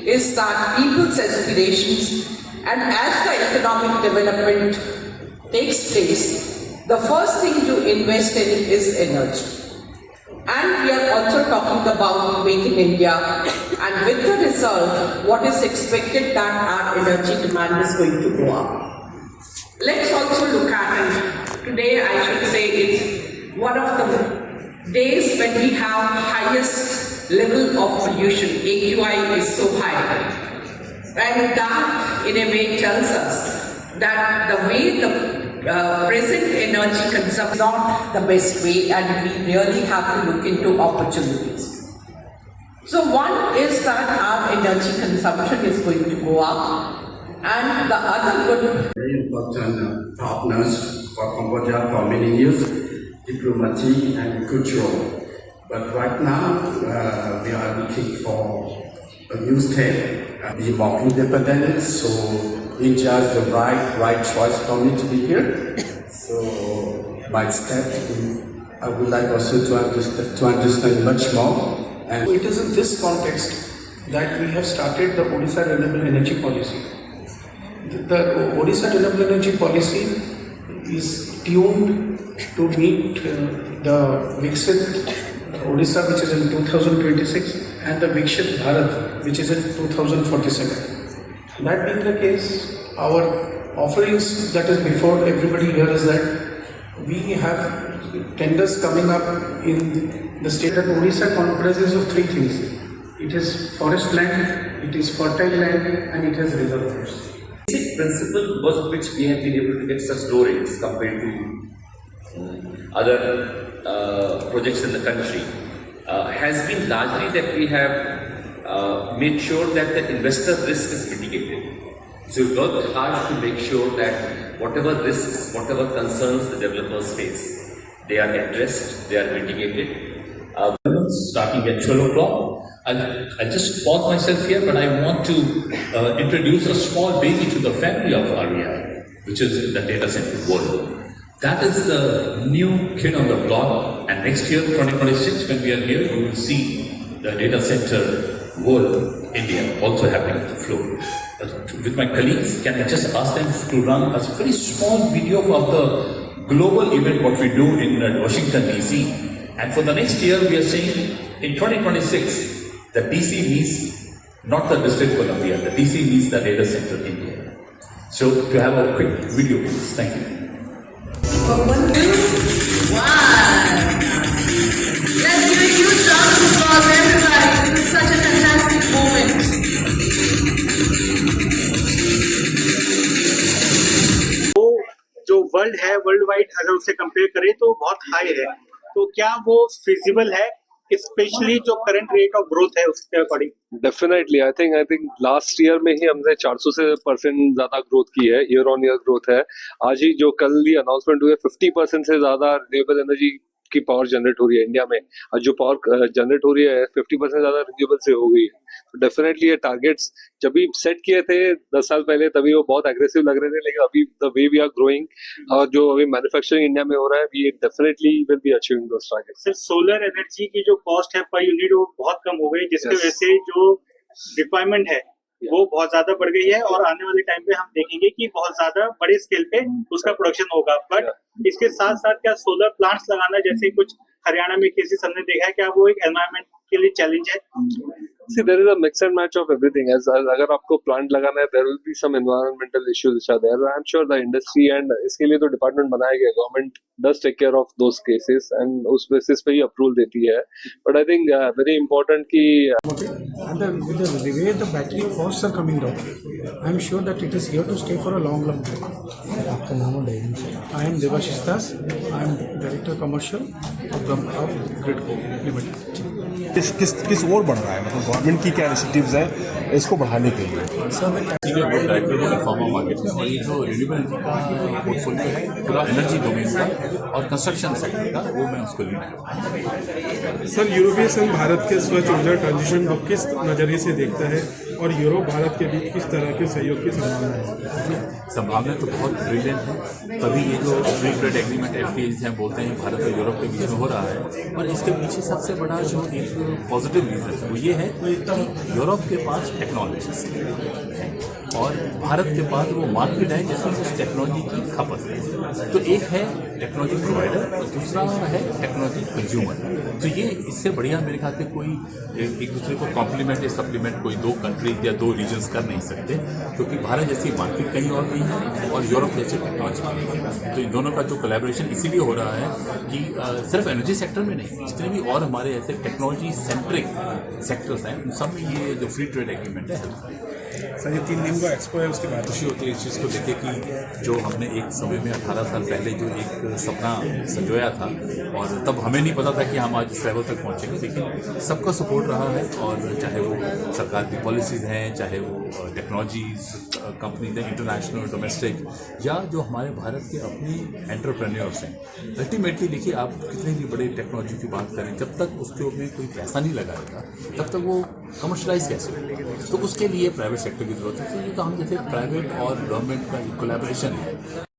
is that people's aspirations and as the economic development takes place, the first thing to invest in is energy. And we are also talking about Make in India, and with the result, what is expected that our energy demand is going to go up. Let's also look at it. Today, I should say it's one of the days when we have highest level of pollution. AQI is so high. And that, in a way, tells us that the way the present energy consumption is not the best way, and we really have to look into opportunities. So one is that our energy consumption is going to go up, and the other good... Very important partners for Cambodia for many years, diplomatic and cultural. But right now, we are looking for a new step, be more independent, so India is the right choice for me to be here. So my step, I would like also to understand much more. And it is in this context that we have started the Odisha Renewable Energy Policy. The Odisha Renewable Energy Policy is tuned to meet the Viksit Odisha, which is in 2026, and the Viksit Bharat, which is in 2047. That being the case, our offerings that is before everybody here is that we have tenders coming up in the state that Odisha comprises of three things. It is forest land, it is fertile land, and it has reservoirs. Basic principle because of which we have been able to get such low rates compared to other projects in the country has been largely that we have made sure that the investor risk is mitigated. So we worked hard to make sure that whatever risks, whatever concerns the developers face, they are addressed, they are mitigated. Starting at 12 o'clock. I'll just pause myself here, but I want to introduce a small baby to the family of REI, which is the data center world. That is the new kid on the block, and next year, 2026, when we are here, we will see the data center world, India, also happening on the floor. With my colleagues, can I just ask them to run a very small video of the global event, what we do in Washington, DC. And for the next year, we are saying in 2026, the DC means not the District Columbia, the DC means the data center India. So to have a quick video, please. Thank you. 1, 2, 1. Let's give a huge round of applause, everybody. This is such a fantastic moment. जो world है, world wide अगर उससे compare करें तो बहुत high है, तो क्या वो फिजिबल है, स्पेशली जो करंट रेट ऑफ ग्रोथ है उसके according? Definitely I think last year में ही हमने 400% ज्यादा ग्रोथ की है, ईयर ऑन ईयर ग्रोथ है. आज ही जो कल ही अनाउंसमेंट हुई है 50% से ज्यादा रिन्यूएबल एनर्जी की पावर जनरेट हो रही है इंडिया में. आज जो पावर जनरेट हो रही है 50% ज्यादा रिन्यूएबल से हो गई है. तो डेफिनेटली ये टारगेट्स जब भी सेट किए थे 10 साल पहले तभी वो बहुत एग्रेसिव लग रहे थे, लेकिन अभी the way we are growing और जो अभी मैन्युफैक्चरिंग इंडिया में हो रहा है, we definitely will be achieving those targets. Sir, solar energy की जो कॉस्ट है पर यूनिट वो बहुत कम हो गई, जिसकी वजह से जो रिक्वायरमेंट है वो बहुत ज्यादा बढ़ गई है, और आने वाले टाइम पे हम देखेंगे कि बहुत ज्यादा बड़े स्केल पे उसका प्रोडक्शन होगा. बट इसके साथ साथ क्या सोलर प्लांट्स लगाना, जैसे कुछ हरियाणा में केसेस हमने देखा है, क्या वो एक एनवायरमेंट के लिए चैलेंज है? See, there is a mix and match of everything. As अगर आपको प्लांट लगाना है, there will be some environmental issues which are there. I'm sure the industry and इसके लिए तो डिपार्टमेंट बनाया गया, government does take care of those cases and उस बेसिस पे ही अप्रूवल देती है. But I think very important कि And with the way the battery costs are coming down, I am sure that it is here to stay for a long time. I am Devashish Das. I am Director Commercial of Gridco Limited. किस ओर बढ़ रहा है, मतलब government की क्या initiatives हैं इसको बढ़ाने के लिए? फार्मा मार्केट में, और ये जो रिन्यूएबल एनर्जी का पोर्टफोलियो है पूरा एनर्जी डोमेन का और कंस्ट्रक्शन सेक्टर का, वो मैं उसको लीड करूँगा. सर, यूरोपीय संघ भारत के स्वच्छ ऊर्जा ट्रांजिशन को किस नज़रिए से देखता है और यूरोप भारत के बीच किस तरह के सहयोग की संभावना है? संभावना तो बहुत ब्रिलियंट है। तभी ये जो फ्री ट्रेड एग्रीमेंट FTAs हैं बोलते हैं भारत और यूरोप के बीच में हो रहा है, और इसके पीछे सबसे बड़ा जो एक पॉजिटिव रीज़न है वो ये है कि यूरोप के पास टेक्नोलॉजीज है और भारत के पास वो मार्केट है जिसमें उस टेक्नोलॉजी की खपत है। तो एक है टेक्नोलॉजी प्रोवाइडर और दूसरा है टेक्नोलॉजी कंज्यूमर। तो ये इससे बढ़िया मेरे ख्याल से कोई एक दूसरे को कॉम्प्लीमेंट या सप्लीमेंट कोई दो कंट्रीज या दो रीजन्स कर नहीं सकते, क्योंकि भारत जैसी मार्केट कहीं और नहीं है और यूरोप जैसी टेक्नोलॉजी नहीं है। तो इन दोनों का जो कोलैबोरेशन इसीलिए हो रहा है कि सिर्फ एनर्जी सेक्टर में नहीं, जितने भी और हमारे ऐसे टेक्नोलॉजी सेंट्रिक सेक्टर्स हैं उन सब में ये जो फ्री ट्रेड एग्रीमेंट है। सर ये 3 दिन का एक्सपो है, उसके बाद खुशी होती है इस चीज़ को देखे कि जो हमने एक समय में 18 साल पहले जो एक सपना संजोया था, और तब हमें नहीं पता था कि हम आज इस लेवल तक पहुँचेंगे, लेकिन सबका सपोर्ट रहा है। और चाहे वो सरकार की पॉलिसीज़ हैं, चाहे वो टेक्नोलॉजीज कंपनीज हैं इंटरनेशनल डोमेस्टिक, या जो हमारे भारत के अपने एंटरप्रेन्योर्स हैं। अल्टीमेटली देखिए, आप कितने भी बड़े टेक्नोलॉजी की बात करें, जब तक उसके ऊपर कोई पैसा नहीं लगाएगा तब तक वो कमर्शलाइज कैसे होगा? तो उसके लिए प्राइवेट सेक्टर की जरूरत है। तो ये तो हम जैसे प्राइवेट और गवर्नमेंट का कोलैबोरेशन है।